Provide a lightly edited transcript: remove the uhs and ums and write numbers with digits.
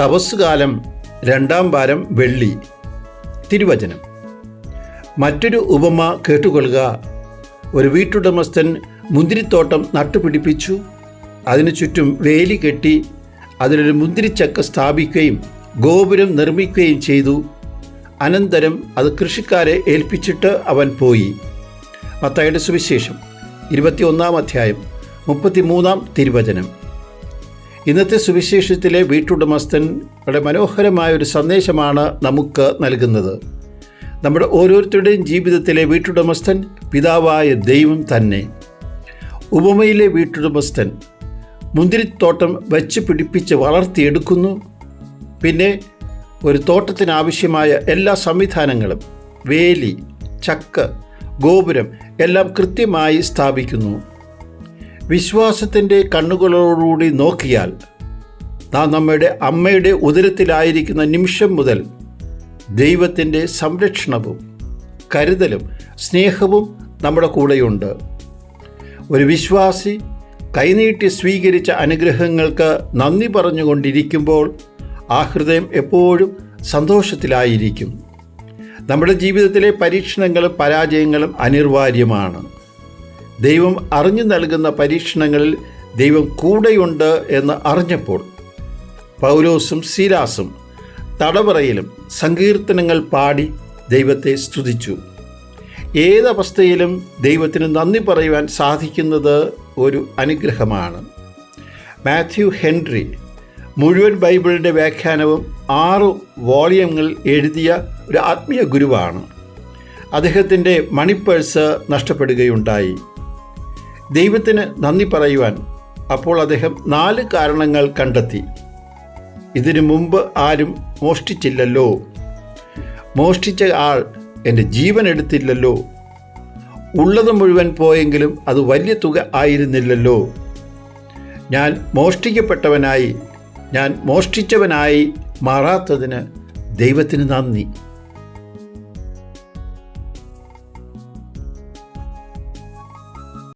തപസ്സുകാലം 2-ാം വാരം വെള്ളി. തിരുവചനം. മറ്റൊരു ഉപമ കേട്ടുകൊള്ളുക. ഒരു വീട്ടുടമസ്ഥൻ മുന്തിരിത്തോട്ടം നട്ടുപിടിപ്പിച്ചു. അതിനു ചുറ്റും വേലി കെട്ടി അതിലൊരു മുന്തിരിച്ചക്ക സ്ഥാപിക്കുകയും ഗോപുരം നിർമ്മിക്കുകയും ചെയ്തു. അനന്തരം അത് കൃഷിക്കാരെ ഏൽപ്പിച്ചിട്ട് അവൻ പോയി. മത്തായിയുടെ സുവിശേഷം 21-ാം അധ്യായം 33-ാം തിരുവചനം. ഇന്നത്തെ സുവിശേഷത്തിലെ വീട്ടുടമസ്ഥൻ വളരെ മനോഹരമായൊരു സന്ദേശമാണ് നമുക്ക് നൽകുന്നത്. നമ്മുടെ ഓരോരുത്തരുടെയും ജീവിതത്തിലെ വീട്ടുടമസ്ഥൻ പിതാവായ ദൈവം തന്നെ. ഉപമയിലെ വീട്ടുടമസ്ഥൻ മുന്തിരിത്തോട്ടം വച്ച് പിടിപ്പിച്ച് വളർത്തിയെടുക്കുന്നു. പിന്നെ ഒരു തോട്ടത്തിനാവശ്യമായ എല്ലാ സംവിധാനങ്ങളും, വേലി, ചക്ക്, ഗോപുരം എല്ലാം കൃത്യമായി സ്ഥാപിക്കുന്നു. വിശ്വാസത്തിൻ്റെ കണ്ണുകളോടുകൂടി നോക്കിയാൽ നാം നമ്മുടെ അമ്മയുടെ ഉദരത്തിലായിരിക്കുന്ന നിമിഷം മുതൽ ദൈവത്തിൻ്റെ സംരക്ഷണവും കരുതലും സ്നേഹവും നമ്മുടെ കൂടെയുണ്ട്. ഒരു വിശ്വാസി കൈനീട്ടി സ്വീകരിച്ച അനുഗ്രഹങ്ങൾക്ക് നന്ദി പറഞ്ഞുകൊണ്ടിരിക്കുമ്പോൾ ആ ഹൃദയം എപ്പോഴും സന്തോഷത്തിലായിരിക്കും. നമ്മുടെ ജീവിതത്തിലെ പരീക്ഷണങ്ങളും പരാജയങ്ങളും അനിവാര്യമാണ്. ദൈവം അറിഞ്ഞു നൽകുന്ന പരീക്ഷണങ്ങളിൽ ദൈവം കൂടെയുണ്ട് എന്ന് അറിഞ്ഞപ്പോൾ പൗലോസും സീലാസും തടവറയിലും സങ്കീർത്തനങ്ങൾ പാടി ദൈവത്തെ സ്തുതിച്ചു. ഏതവസ്ഥയിലും ദൈവത്തിന് നന്ദി പറയുവാൻ സാധിക്കുന്നത് ഒരു അനുഗ്രഹമാണ്. മാത്യു ഹെൻറി മുഴുവൻ ബൈബിളിൻ്റെ വ്യാഖ്യാനവും 6 വോളിയങ്ങളിൽ എഴുതിയ ഒരു ആത്മീയ ഗുരുവാണ്. അദ്ദേഹത്തിൻ്റെ മണിപ്പേഴ്സ് നഷ്ടപ്പെടുകയുണ്ടായി. ദൈവത്തിന് നന്ദി പറയുവാൻ അപ്പോൾ അദ്ദേഹം 4 കാരണങ്ങൾ കണ്ടെത്തി. ഇതിനു മുമ്പ് ആരും മോഷ്ടിച്ചില്ലല്ലോ, മോഷ്ടിച്ച ആൾ എൻ്റെ ജീവൻ എടുത്തില്ലല്ലോ, ഉള്ളത് മുഴുവൻ പോയെങ്കിലും അത് വലിയ തുക ആയിരുന്നില്ലല്ലോ, ഞാൻ മോഷ്ടിക്കപ്പെട്ടവനായി, ഞാൻ മോഷ്ടിച്ചവനായി മാറാത്തതിന് ദൈവത്തിന് നന്ദി.